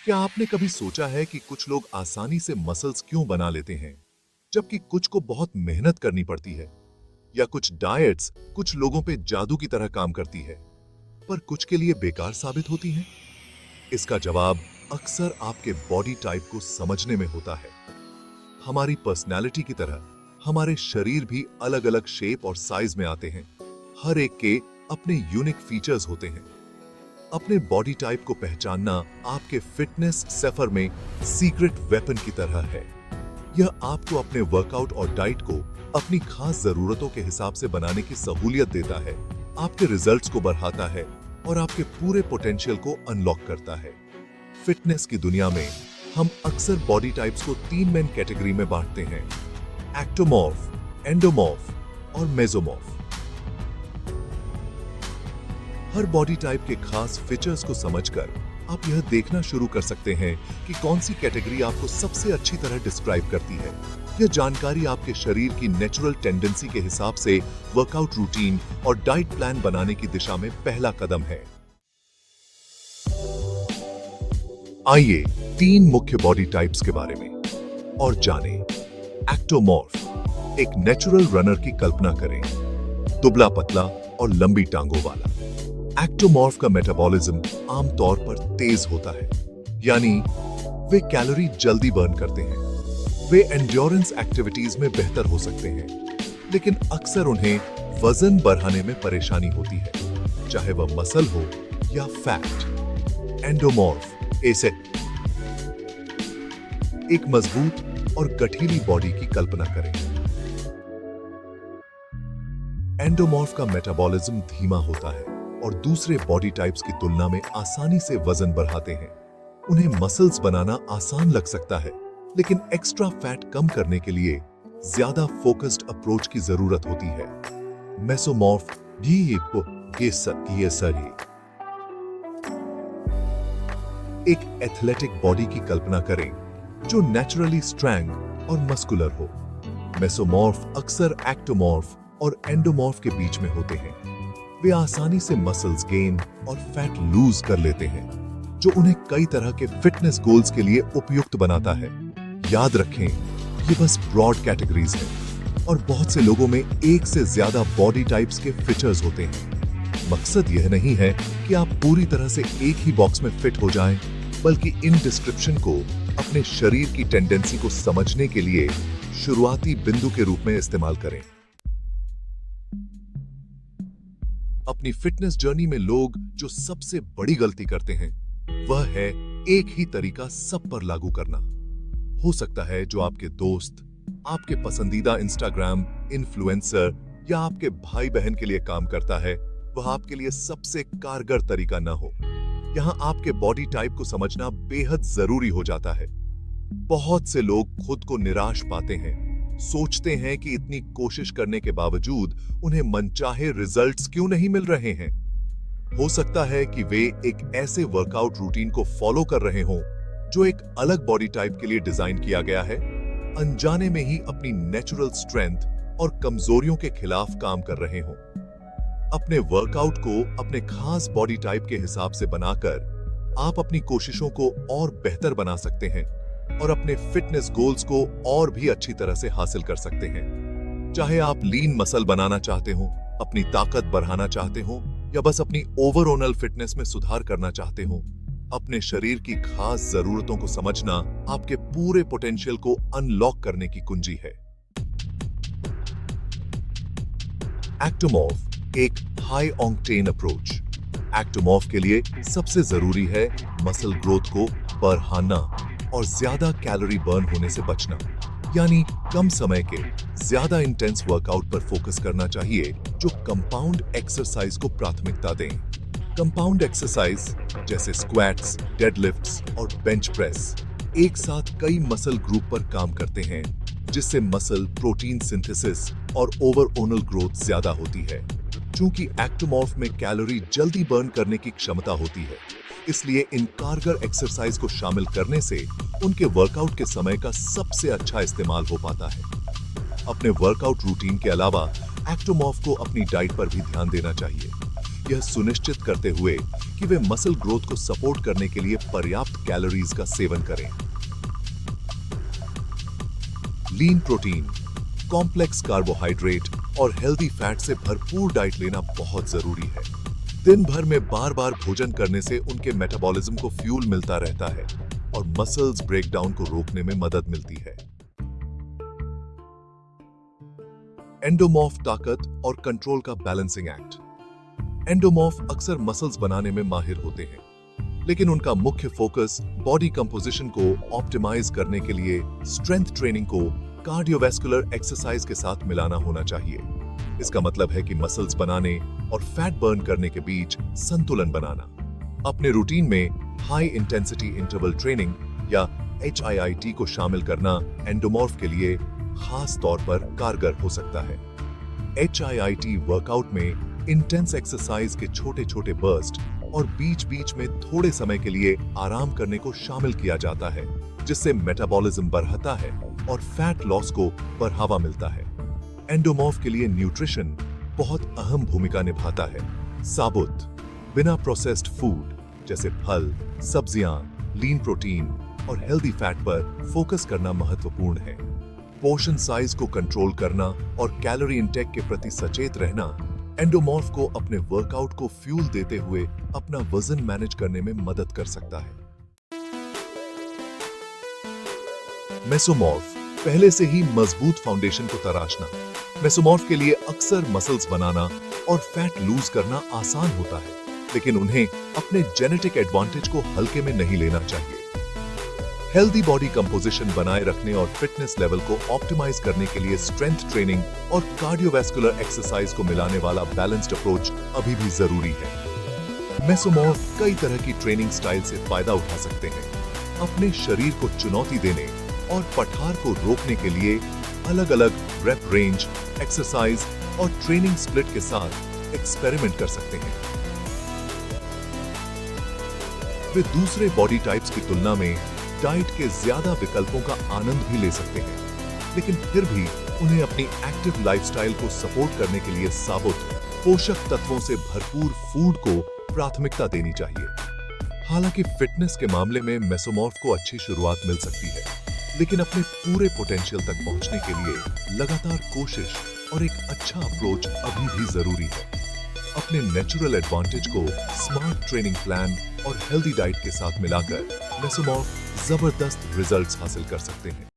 क्या आपने कभी सोचा है कि कुछ लोग आसानी से मसल्स क्यों बना लेते हैं, जबकि कुछ को बहुत मेहनत करनी पड़ती है? या कुछ डाइट्स कुछ लोगों पे जादू की तरह काम करती है, पर कुछ के लिए बेकार साबित होती हैं? इसका जवाब अक्सर आपके बॉडी टाइप को समझने में होता है। हमारी पर्सनैलिटी की तरह हमारे शरीर भी अलग-अलग शेप और साइज में आते हैं। हर एक के अपने यूनिक फीचर्स होते हैं। अपने बॉडी टाइप को पहचानना आपके फिटनेस सफर में सीक्रेट वेपन की तरह है। यह आपको अपने वर्कआउट और डाइट को अपनी खास जरूरतों के हिसाब से बनाने की सहूलियत देता है, आपके रिजल्ट्स को बढ़ाता है और आपके पूरे पोटेंशियल को अनलॉक करता है। फिटनेस की दुनिया में हम अक्सर बॉडी टाइप्स को 3 मेन कैटेगरी में बांटते हैं: एक्टोमॉर्फ, एंडोमॉर्फ और मेसोमॉर्फ। हर बॉडी टाइप के खास फीचर्स को समझकर आप यह देखना शुरू कर सकते हैं कि कौन सी कैटेगरी आपको सबसे अच्छी तरह डिस्क्राइब करती है। यह जानकारी आपके शरीर की नेचुरल टेंडेंसी के हिसाब से वर्कआउट रूटीन और डाइट प्लान बनाने की दिशा में पहला कदम है। आइए 3 मुख्य बॉडी टाइप्स के बारे में और जानें। एक्टोमॉर्फ, एक नेचुरल रनर की कल्पना करें, दुबला पतला और लंबी टांगों वाला। एक्टोमॉर्फ का मेटाबॉलिज्म आमतौर पर तेज होता है, यानी वे कैलोरी जल्दी बर्न करते हैं। वे एंड्योरेंस एक्टिविटीज में बेहतर हो सकते हैं, लेकिन अक्सर उन्हें वजन बढ़ाने में परेशानी होती है, चाहे वह मसल हो या फैट। एंडोमॉर्फ ऐसे एक मजबूत और गठीली बॉडी की कल्पना करें। एंडोमॉर्फ का मेटाबॉलिज्म धीमा होता है और दूसरे बॉडी टाइप्स की तुलना में आसानी से वजन बढ़ाते हैं। उन्हें मसल्स बनाना आसान लग सकता है, लेकिन एक्स्ट्रा फैट कम करने के लिए ज्यादा फोकस्ड अप्रोच की जरूरत होती है। मेसोमॉर्फ भी एक एथलेटिक बॉडी की कल्पना करें जो नेचुरली स्ट्रॉन्ग और मस्कुलर हो। मेसोमॉर्फ अक्सर एक्टोमॉर्फ और एंडोमॉर्फ के बीच में होते हैं। वे आसानी से मसल्स गेन और फैट लूज कर लेते हैं, जो उन्हें कई तरह के फिटनेस गोल्स के लिए उपयुक्त बनाता है। याद रखें, ये बस ब्रॉड कैटेगरीज हैं और बहुत से लोगों में एक से ज्यादा बॉडी टाइप्स के फीचर्स होते हैं। मकसद यह नहीं है कि आप पूरी तरह से एक ही बॉक्स में फिट हो जाएं, बल्कि इन डिस्क्रिप्शन को अपने शरीर की टेंडेंसी को समझने के लिए शुरुआती बिंदु के रूप में इस्तेमाल करें। अपनी फिटनेस जर्नी में लोग जो सबसे बड़ी गलती करते हैं, वह है एक ही तरीका सब पर लागू करना। हो सकता है जो आपके दोस्त, आपके पसंदीदा इंस्टाग्राम इन्फ्लुएंसर या आपके भाई बहन के लिए काम करता है, वह आपके लिए सबसे कारगर तरीका न हो। यहाँ आपके बॉडी टाइप को समझना बेहद जरूरी हो जाता है। बहुत से लोग खुद को निराश पाते हैं, सोचते हैं कि इतनी कोशिश करने के बावजूद उन्हें मनचाहे रिजल्ट्स क्यों नहीं मिल रहे हैं। हो सकता है कि वे एक ऐसे वर्कआउट रूटीन को फॉलो कर रहे हों जो एक अलग बॉडी टाइप के लिए डिजाइन किया गया है, अनजाने में ही अपनी नेचुरल स्ट्रेंथ और कमजोरियों के खिलाफ काम कर रहे हों। अपने वर्कआउट को अपने खास बॉडी टाइप के हिसाब से बनाकर आप अपनी कोशिशों को और बेहतर बना सकते हैं और अपने फिटनेस गोल्स को और भी अच्छी तरह से हासिल कर सकते हैं। चाहे आप लीन मसल बनाना चाहते हो, अपनी ताकत बढ़ाना चाहते हो या बस अपनी ओवरऑल फिटनेस में सुधार करना चाहते हो, अपने शरीर की खास जरूरतों को समझना आपके पूरे पोटेंशियल को अनलॉक करने की कुंजी है। एक्टोमॉर्फ एक हाई ऑक्टेन अप्रोच। एक्टोमॉर्फ के लिए सबसे जरूरी है मसल ग्रोथ को बढ़ाना और ज्यादा कैलोरी बर्न होने से बचना, यानी कम समय के ज्यादा इंटेंस वर्कआउट पर फोकस करना चाहिए जो कंपाउंड एक्सरसाइज को प्राथमिकता दें। कंपाउंड एक्सरसाइज जैसे स्क्वाट्स, डेडलिफ्ट्स और बेंच प्रेस एक साथ कई मसल ग्रुप पर काम करते हैं, जिससे मसल प्रोटीन सिंथेसिस और ओवरऑल ग्रोथ ज्यादा होती है। चूंकि एक्टोमॉर्फ में कैलोरी जल्दी बर्न करने की क्षमता होती है, इसलिए इन कारगर एक्सरसाइज को शामिल करने से उनके वर्कआउट के समय का सबसे अच्छा इस्तेमाल हो पाता है। अपने वर्कआउट रूटीन के अलावा एक्टोमॉर्फ को अपनी डाइट पर भी ध्यान देना चाहिए। यह सुनिश्चित करते हुए कि वे मसल ग्रोथ को सपोर्ट करने के लिए पर्याप्त कैलोरीज का सेवन करें। लीन प्रोटीन, कॉम्प्लेक्स कार्बोहाइड्रेट और हेल्दी फैट से भरपूर डाइट लेना बहुत जरूरी है। दिन भर में बार बार भोजन करने से उनके मेटाबॉलिज्म को फ्यूल मिलता रहता है और मसल्स ब्रेकडाउन को रोकने में मदद मिलती है। एंडोमॉर्फ ताकत और कंट्रोल का बैलेंसिंग एक्ट। एंडोमॉर्फ अक्सर मसल्स बनाने में माहिर होते हैं, लेकिन उनका मुख्य फोकस बॉडी कंपोजिशन को ऑप्टिमाइज करने के लिए स्ट्रेंथ ट्रेनिंग को कार्डियोवैस्कुलर एक्सरसाइज के साथ मिलाना होना चाहिए। इसका मतलब है कि मसल्स बनाने और फैट बर्न करने के बीच संतुलन बनाना। अपने रूटीन में हाई इंटेंसिटी इंटरवल ट्रेनिंग या HIIT को शामिल करना एंडोमॉर्फ के लिए खास तौर पर कारगर हो सकता है। HIIT वर्कआउट में इंटेंस एक्सरसाइज के छोटे छोटे बर्स्ट और बीच बीच में थोड़े समय के लिए आराम करने को शामिल किया जाता है, जिससे मेटाबॉलिज्म बढ़ता है और फैट लॉस को बढ़ावा मिलता है। एंडोमॉर्फ के लिए न्यूट्रिशन बहुत अहम भूमिका निभाता है। साबुत, बिना प्रोसेस्ड फूड जैसे फल, सब्जियां, लीन प्रोटीन और हेल्दी फैट पर फोकस करना महत्वपूर्ण है। पोर्शन साइज को कंट्रोल करना और कैलोरी इंटेक के प्रति सचेत रहना एंडोमॉर्फ को अपने वर्कआउट को फ्यूल देते हुए अपना वजन मैनेज करने में मदद कर सकता है। मेसोमॉर्फ, पहले से ही मजबूत फाउंडेशन को तराशना। मेसोमॉर्फ के लिए अक्सर मसल्स बनाना और फैट लूज करना आसान होता है, लेकिन उन्हें अपने जेनेटिक एडवांटेज को हल्के में नहीं लेना चाहिए। हेल्दी बॉडी कंपोजिशन बनाए रखने और फिटनेस लेवल को ऑप्टिमाइज करने के लिए स्ट्रेंथ ट्रेनिंग और कार्डियोवैस्कुलर एक्सरसाइज को मिलाने वाला बैलेंस्ड अप्रोच अभी भी जरूरी है। मेसोमॉर्फ कई तरह की ट्रेनिंग स्टाइल से फायदा उठा सकते हैं। अपने शरीर को चुनौती देने और पठार को रोकने के लिए अलग-अलग रेप रेंज, एक्सरसाइज और ट्रेनिंग स्प्लिट के साथ एक्सपेरिमेंट कर सकते हैं। वे दूसरे बॉडी टाइप्स की तुलना में डाइट के ज्यादा विकल्पों का आनंद भी ले सकते हैं, लेकिन फिर भी उन्हें अपनी एक्टिव लाइफस्टाइल को सपोर्ट करने के लिए साबुत, पोषक तत्वों से भरपूर फूड को प्राथमिकता देनी चाहिए। हालांकि फिटनेस के मामले में मेसोमॉर्फ को अच्छी शुरुआत मिल सकती है, लेकिन अपने पूरे पोटेंशियल तक पहुंचने के लिए लगातार कोशिश और एक अच्छा अप्रोच अभी भी जरूरी है। अपने नेचुरल एडवांटेज को स्मार्ट ट्रेनिंग प्लान और हेल्दी डाइट के साथ मिलाकर मेसोमॉर्फ जबरदस्त रिजल्ट्स हासिल कर सकते हैं।